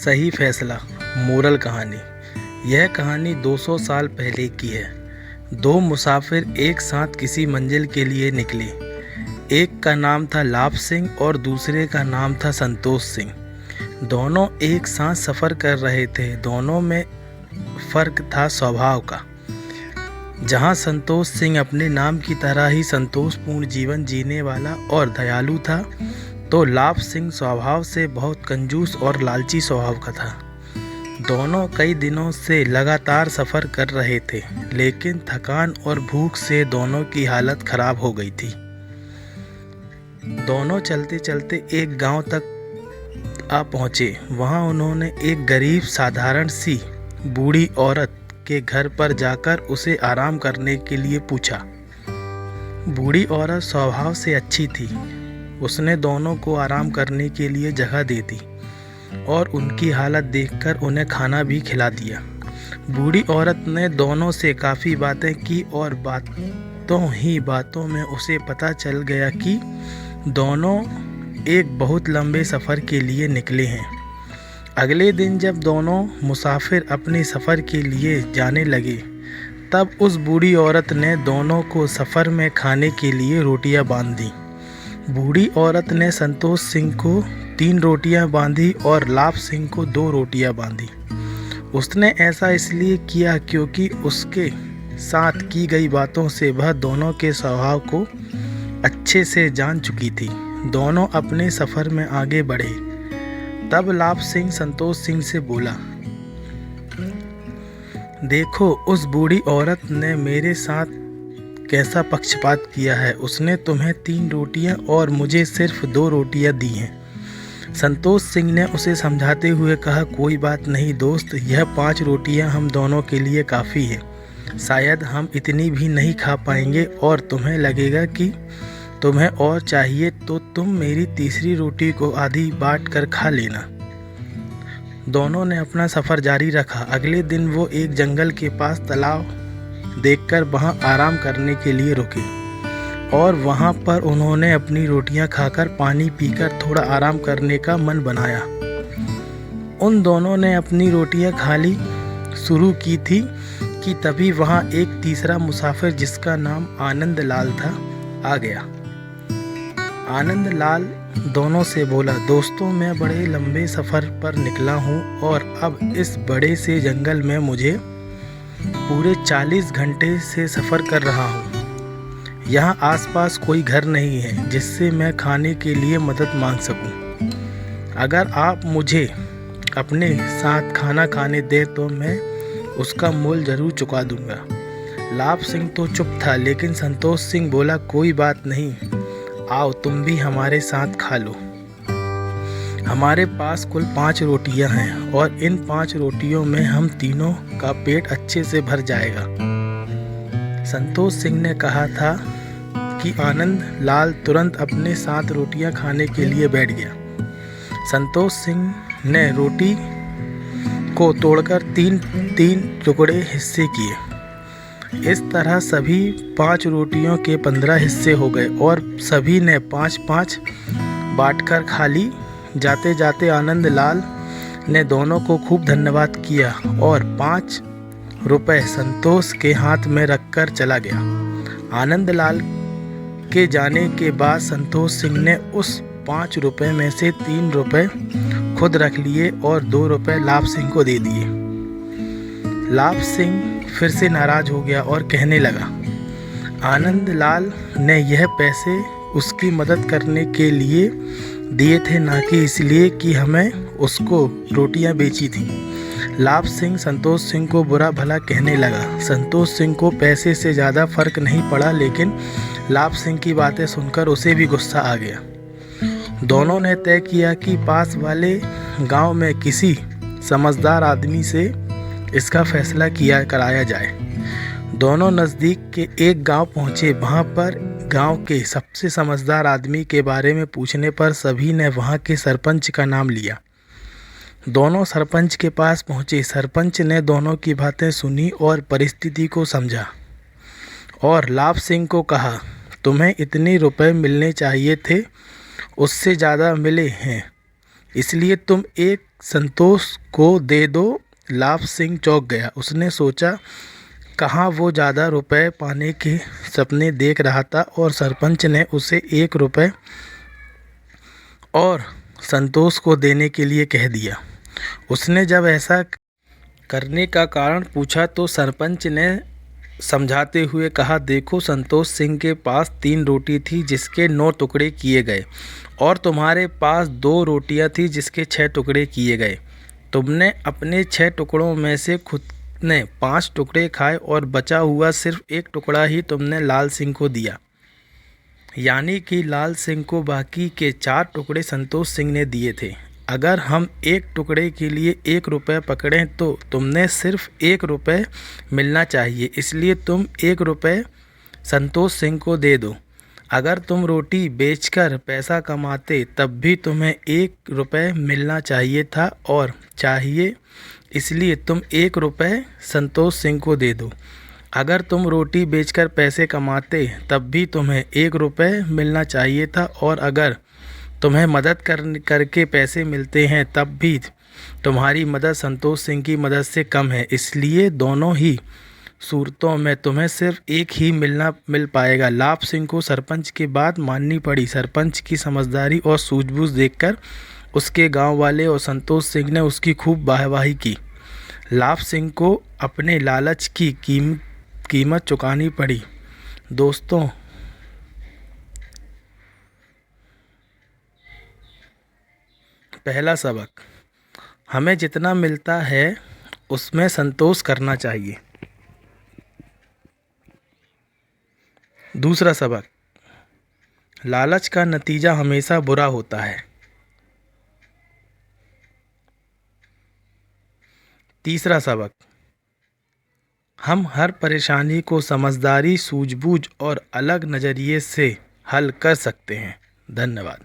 सही फैसला। मोरल कहानी। यह कहानी 200 साल पहले की है। दो मुसाफिर एक साथ किसी मंजिल के लिए निकले। एक का नाम था लाभ सिंह और दूसरे का नाम था संतोष सिंह। दोनों एक साथ सफ़र कर रहे थे। दोनों में फ़र्क था स्वभाव का। जहाँ संतोष सिंह अपने नाम की तरह ही संतोषपूर्ण जीवन जीने वाला और दयालु था, तो लाभ सिंह स्वभाव से बहुत कंजूस और लालची स्वभाव का था। दोनों कई दिनों से लगातार सफ़र कर रहे थे, लेकिन थकान और भूख से दोनों की हालत खराब हो गई थी। दोनों चलते चलते एक गांव तक आ पहुँचे। वहां उन्होंने एक गरीब साधारण सी बूढ़ी औरत के घर पर जाकर उसे आराम करने के लिए पूछा। बूढ़ी औरत स्वभाव से अच्छी थी। उसने दोनों को आराम करने के लिए जगह दे दी और उनकी हालत देखकर उन्हें खाना भी खिला दिया। बूढ़ी औरत ने दोनों से काफ़ी बातें की और बातों में उसे पता चल गया कि दोनों एक बहुत लंबे सफ़र के लिए निकले हैं। अगले दिन जब दोनों मुसाफिर अपने सफ़र के लिए जाने लगे, तब उस बूढ़ी औरत ने दोनों को सफ़र में खाने के लिए रोटियां बांध दी। बूढ़ी औरत ने संतोष सिंह को 3 रोटियां बांधी और लाभ सिंह को 2 रोटियां बांधी। उसने ऐसा इसलिए किया क्योंकि उसके साथ की गई बातों से वह दोनों के स्वभाव को अच्छे से जान चुकी थी। दोनों अपने सफ़र में आगे बढ़े। तब लाभ सिंह संतोष सिंह से बोला, देखो, उस बूढ़ी औरत ने मेरे साथ कैसा पक्षपात किया है। उसने तुम्हें 3 रोटियां और मुझे सिर्फ 2 रोटियां दी हैं। संतोष सिंह ने उसे समझाते हुए कहा, कोई बात नहीं दोस्त, यह 5 रोटियां हम दोनों के लिए काफ़ी है। शायद हम इतनी भी नहीं खा पाएंगे और तुम्हें लगेगा कि तुम्हें और चाहिए तो तुम मेरी तीसरी रोटी को आधी बांट कर खा लेना। दोनों ने अपना सफ़र जारी रखा। अगले दिन वो एक जंगल के पास तालाब देखकर वहाँ आराम करने के लिए रुके और वहाँ पर उन्होंने अपनी रोटियां खाकर पानी पीकर थोड़ा आराम करने का मन बनाया। उन दोनों ने अपनी रोटियां खाली शुरू की थी कि तभी वहाँ एक तीसरा मुसाफिर जिसका नाम आनंद लाल था आ गया। आनंद लाल दोनों से बोला, दोस्तों, मैं बड़े लंबे सफ़र पर निकला हूँ और अब इस बड़े से जंगल में मुझे पूरे 40 घंटे से सफ़र कर रहा हूँ। यहाँ आसपास कोई घर नहीं है जिससे मैं खाने के लिए मदद मांग सकूँ। अगर आप मुझे अपने साथ खाना खाने दें तो मैं उसका मूल्य ज़रूर चुका दूँगा। लाभ सिंह तो चुप था, लेकिन संतोष सिंह बोला, कोई बात नहीं, आओ तुम भी हमारे साथ खा लो। हमारे पास कुल 5 रोटियां हैं और इन 5 रोटियों में हम तीनों का पेट अच्छे से भर जाएगा। संतोष सिंह ने कहा था कि आनंद लाल तुरंत अपने साथ रोटियां खाने के लिए बैठ गया। संतोष सिंह ने रोटी को तोड़कर 3-3 टुकड़े हिस्से किए। इस तरह सभी 5 रोटियों के 15 हिस्से हो गए और सभी ने 5-5 बांटकर खा ली। जाते जाते आनंद लाल ने दोनों को खूब धन्यवाद किया और 5 रुपए संतोष के हाथ में रखकर चला गया। आनंद लाल के जाने के बाद संतोष सिंह ने उस 5 रुपए में से 3 रुपए खुद रख लिए और 2 रुपए लाभ सिंह को दे दिए। लाभ सिंह फिर से नाराज हो गया और कहने लगा, आनंद लाल ने यह पैसे उसकी मदद करने के लिए दिए थे, ना कि इसलिए कि हमें उसको रोटियां बेची थी। लाभ सिंह संतोष सिंह को बुरा भला कहने लगा। संतोष सिंह को पैसे से ज़्यादा फर्क नहीं पड़ा, लेकिन लाभ सिंह की बातें सुनकर उसे भी गुस्सा आ गया। दोनों ने तय किया कि पास वाले गांव में किसी समझदार आदमी से इसका फैसला कराया जाए। दोनों नज़दीक के एक गांव पहुंचे। वहां पर गांव के सबसे समझदार आदमी के बारे में पूछने पर सभी ने वहां के सरपंच का नाम लिया। दोनों सरपंच के पास पहुंचे। सरपंच ने दोनों की बातें सुनी और परिस्थिति को समझा और लाभ सिंह को कहा, तुम्हें इतने रुपए मिलने चाहिए थे, उससे ज़्यादा मिले हैं। इसलिए तुम एक संतोष को दे दो। लाभ सिंह चौंक गया। उसने सोचा कहाँ वो ज़्यादा रुपए पाने के सपने देख रहा था और सरपंच ने उसे 1 रुपये और संतोष को देने के लिए कह दिया। उसने जब ऐसा करने का कारण पूछा तो सरपंच ने समझाते हुए कहा, देखो संतोष सिंह के पास 3 रोटी थी जिसके 9 टुकड़े किए गए और तुम्हारे पास 2 रोटियां थी जिसके 6 टुकड़े किए गए। तुमने अपने 6 टुकड़ों में से खुद ने 5 टुकड़े खाए और बचा हुआ सिर्फ 1 टुकड़ा ही तुमने लाल सिंह को दिया। यानी कि लाल सिंह को बाकी के 4 टुकड़े संतोष सिंह ने दिए थे। अगर हम 1 टुकड़े के लिए 1 रुपये पकड़ें तो तुमने सिर्फ 1 रुपये मिलना चाहिए, इसलिए तुम 1 रुपये संतोष सिंह को दे दो। अगर तुम रोटी बेचकर पैसा कमाते तब भी तुम्हें 1 रुपये मिलना चाहिए था और चाहिए, इसलिए तुम 1 रुपये संतोष सिंह को दे दो। अगर तुम रोटी बेचकर पैसे कमाते तब भी तुम्हें 1 रुपये मिलना चाहिए था और अगर तुम्हें मदद करके पैसे मिलते हैं तब भी तुम्हारी मदद संतोष सिंह की मदद से कम है, इसलिए दोनों ही सूरतों में तुम्हें सिर्फ 1 ही मिल पाएगा। लाभ सिंह को सरपंच की बात माननी पड़ी। सरपंच की समझदारी और सूझबूझ देखकर उसके गांव वाले और संतोष सिंह ने उसकी खूब वाहवाही की। लाभ सिंह को अपने लालच की कीमत चुकानी पड़ी। दोस्तों, पहला सबक, हमें जितना मिलता है उसमें संतोष करना चाहिए। दूसरा सबक, लालच का नतीजा हमेशा बुरा होता है। तीसरा सबक, हम हर परेशानी को समझदारी, सूझबूझ और अलग नज़रिए से हल कर सकते हैं। धन्यवाद।